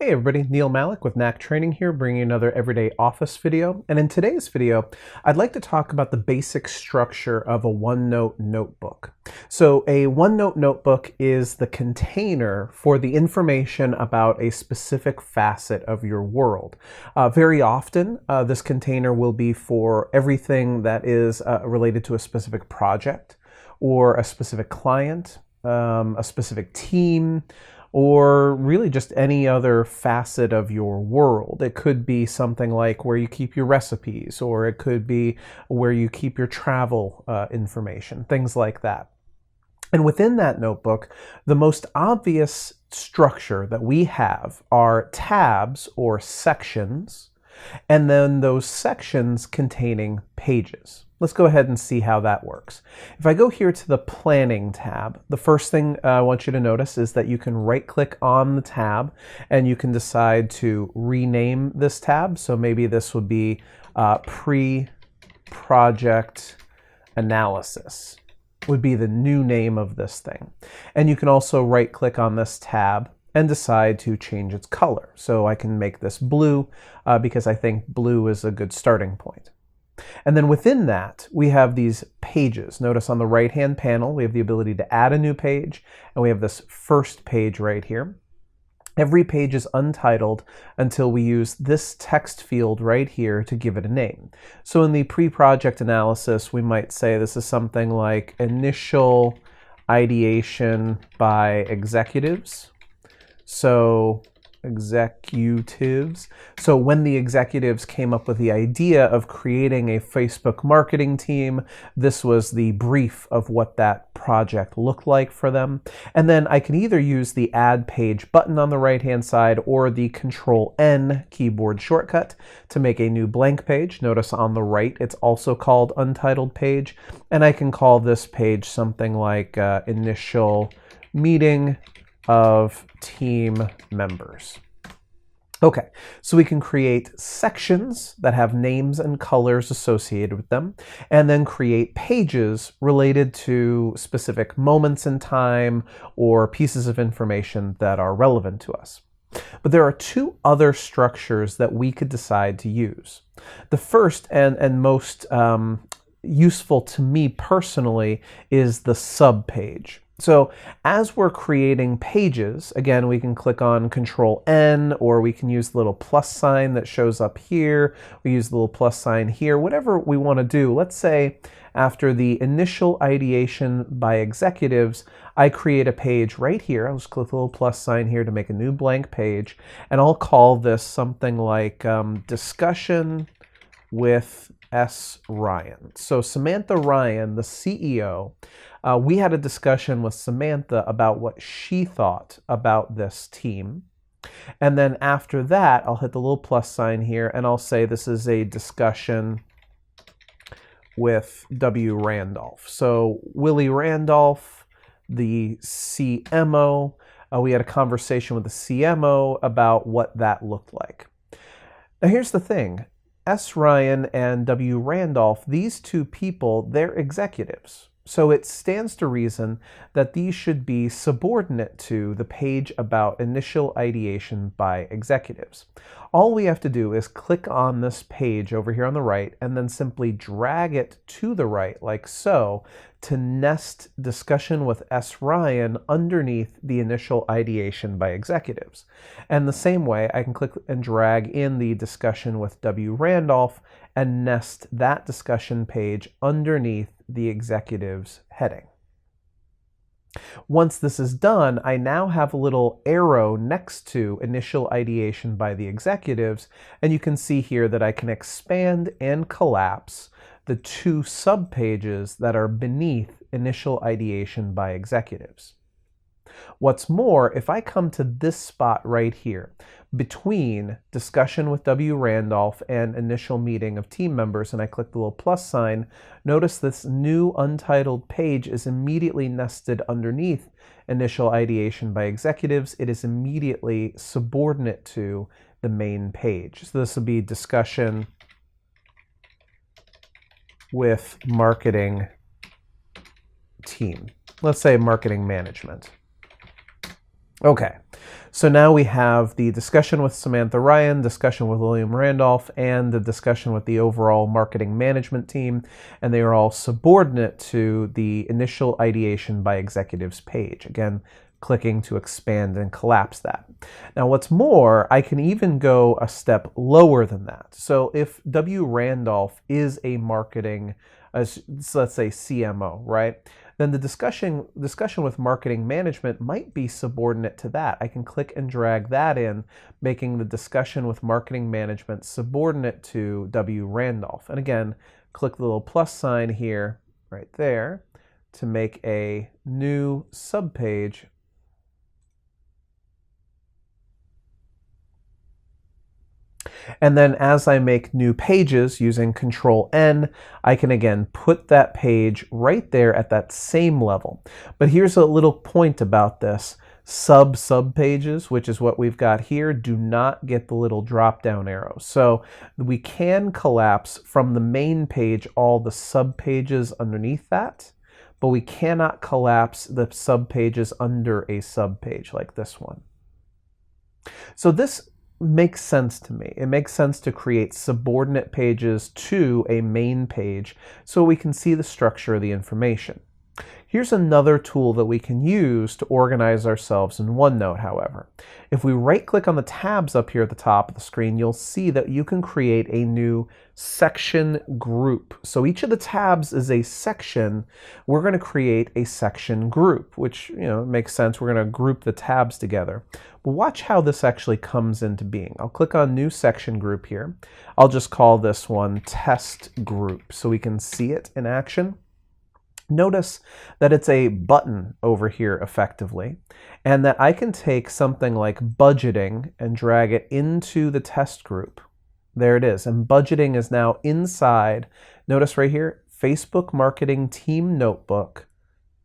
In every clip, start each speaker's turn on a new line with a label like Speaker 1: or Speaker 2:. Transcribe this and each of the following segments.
Speaker 1: Hey everybody, Neil Malik with Knack Training here, bringing you another everyday office video. And in today's video, I'd like to talk about the basic structure of a OneNote notebook. So a OneNote notebook is the container for the information about a specific facet of your world. Very often, this container will be for everything that is related to a specific project or a specific client, a specific team, or really just any other facet of your world. It could be something like where you keep your recipes, or it could be where you keep your travel information, things like that. And within that notebook, the most obvious structure that we have are tabs or sections, and then those sections containing pages. Let's go ahead and see how that works. If I go here to the Planning tab, the first thing I want you to notice is that you can right-click on the tab and you can decide to rename this tab. So maybe this would be Pre-Project Analysis would be the new name of this thing. And you can also right-click on this tab and decide to change its color. So I can make this blue because I think blue is a good starting point. And then within that, we have these pages. Notice on the right-hand panel, we have the ability to add a new page, and we have this first page right here. Every page is untitled until we use this text field right here to give it a name. So in the pre-project analysis, we might say this is something like Initial Ideation by Executives. So executives. So when the executives came up with the idea of creating a Facebook marketing team, this was the brief of what that project looked like for them. And then I can either use the Add Page button on the right-hand side or the Control-N keyboard shortcut to make a new blank page. Notice on the right, it's also called Untitled Page. And I can call this page something like Initial Meeting of Team Members. Okay, so we can create sections that have names and colors associated with them, and then create pages related to specific moments in time or pieces of information that are relevant to us. But there are two other structures that we could decide to use. The first and most useful to me personally is the subpage. So as we're creating pages, again, we can click on Control-N, or we can use the little plus sign that shows up here. We use the little plus sign here, whatever we want to do. Let's say after the initial ideation by executives, I create a page right here. I'll just click the little plus sign here to make a new blank page, and I'll call this something like Discussion with S. Ryan. So Samantha Ryan, the CEO, we had a discussion with Samantha about what she thought about this team. And then after that, I'll hit the little plus sign here and I'll say this is a discussion with W. Randolph. So Willie Randolph, the CMO, we had a conversation with the CMO about what that looked like. Now here's the thing. S. Ryan and W. Randolph, these two people, they're executives. So it stands to reason that these should be subordinate to the page about initial ideation by executives. All we have to do is click on this page over here on the right and then simply drag it to the right like so to nest discussion with S. Ryan underneath the initial ideation by executives. And the same way, I can click and drag in the discussion with W. Randolph and nest that discussion page underneath the executives heading. Once this is done, I now have a little arrow next to initial ideation by the executives, and you can see here that I can expand and collapse the two subpages that are beneath initial ideation by executives. What's more, if I come to this spot right here, between discussion with W. Randolph and initial meeting of team members, and I click the little plus sign, notice this new untitled page is immediately nested underneath initial ideation by executives. It is immediately subordinate to the main page. So this will be discussion with marketing team. Let's say marketing management. Okay, So now we have the discussion with Samantha Ryan, discussion with William Randolph, and the discussion with the overall marketing management team, and they are all subordinate to the initial ideation by executives page. Again, clicking to expand and collapse that. Now what's more, I can even go a step lower than that. So if W. Randolph is a marketing, let's say CMO, right? Then the discussion with marketing management might be subordinate to that. I can click and drag that in, making the discussion with marketing management subordinate to W. Randolph. And again, click the little plus sign here, right there, to make a new subpage. And then as I make new pages using Control-N, I can again put that page right there at that same level. But here's a little point about this. Subpages, which is what we've got here, do not get the little drop-down arrow. So we can collapse from the main page all the subpages underneath that, but we cannot collapse the subpages under a subpage like this one. So this makes sense to me. It makes sense to create subordinate pages to a main page so we can see the structure of the information. Here's another tool that we can use to organize ourselves in OneNote, however. If we right-click on the tabs up here at the top of the screen, you'll see that you can create a new section group. So each of the tabs is a section. We're going to create a section group, which, makes sense. We're going to group the tabs together. But watch how this actually comes into being. I'll click on New Section Group here. I'll just call this one Test Group so we can see it in action. Notice that it's a button over here effectively, and that I can take something like budgeting and drag it into the test group. There it is, and budgeting is now inside, notice right here, Facebook Marketing Team Notebook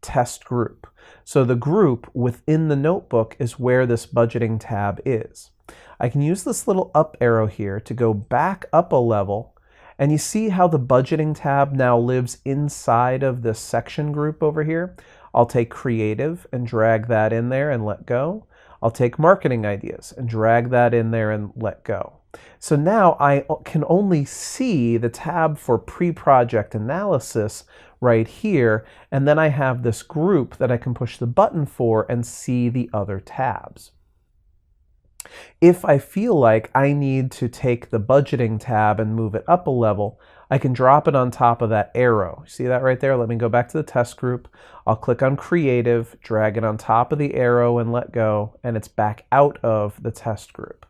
Speaker 1: Test Group. So the group within the notebook is where this budgeting tab is. I can use this little up arrow here to go back up a level. And you see how the budgeting tab now lives inside of this section group over here? I'll take creative and drag that in there and let go. I'll take marketing ideas and drag that in there and let go. So now I can only see the tab for pre-project analysis right here. And then I have this group that I can push the button for and see the other tabs. If I feel like I need to take the budgeting tab and move it up a level, I can drop it on top of that arrow. See that right there? Let me go back to the test group. I'll click on creative, drag it on top of the arrow and let go, and it's back out of the test group.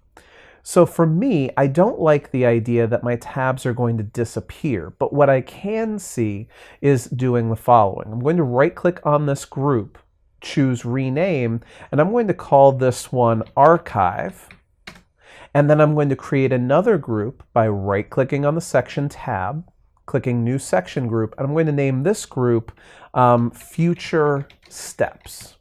Speaker 1: So for me, I don't like the idea that my tabs are going to disappear, but what I can see is doing the following. I'm going to right-click on this group, choose rename, and I'm going to call this one archive. And then I'm going to create another group by right-clicking on the section tab, clicking new section group, and I'm going to name this group future steps.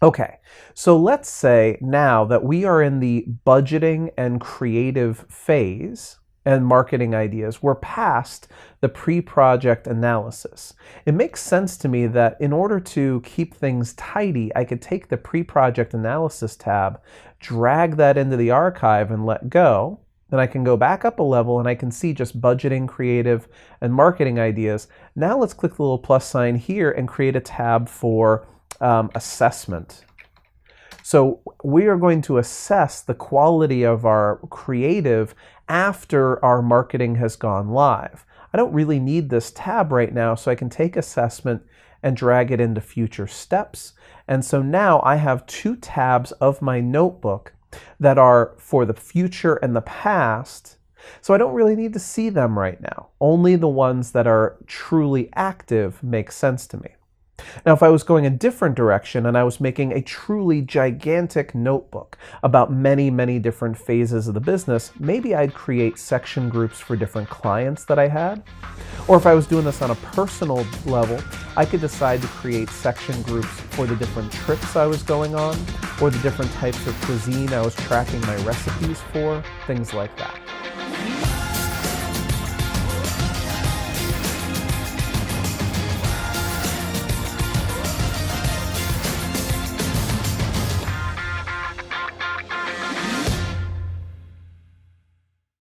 Speaker 1: Okay, so let's say now that we are in the budgeting and creative phase and marketing ideas, we're past the pre-project analysis. It makes sense to me that in order to keep things tidy, I could take the pre-project analysis tab, drag that into the archive and let go. Then I can go back up a level and I can see just budgeting, creative, and marketing ideas. Now let's click the little plus sign here and create a tab for assessment. So we are going to assess the quality of our creative after our marketing has gone live. I don't really need this tab right now, so I can take assessment and drag it into future steps. And so now I have two tabs of my notebook that are for the future and the past. So I don't really need to see them right now. Only the ones that are truly active make sense to me. Now, if I was going a different direction and I was making a truly gigantic notebook about many, many different phases of the business, maybe I'd create section groups for different clients that I had. Or if I was doing this on a personal level, I could decide to create section groups for the different trips I was going on, or the different types of cuisine I was tracking my recipes for, things like that.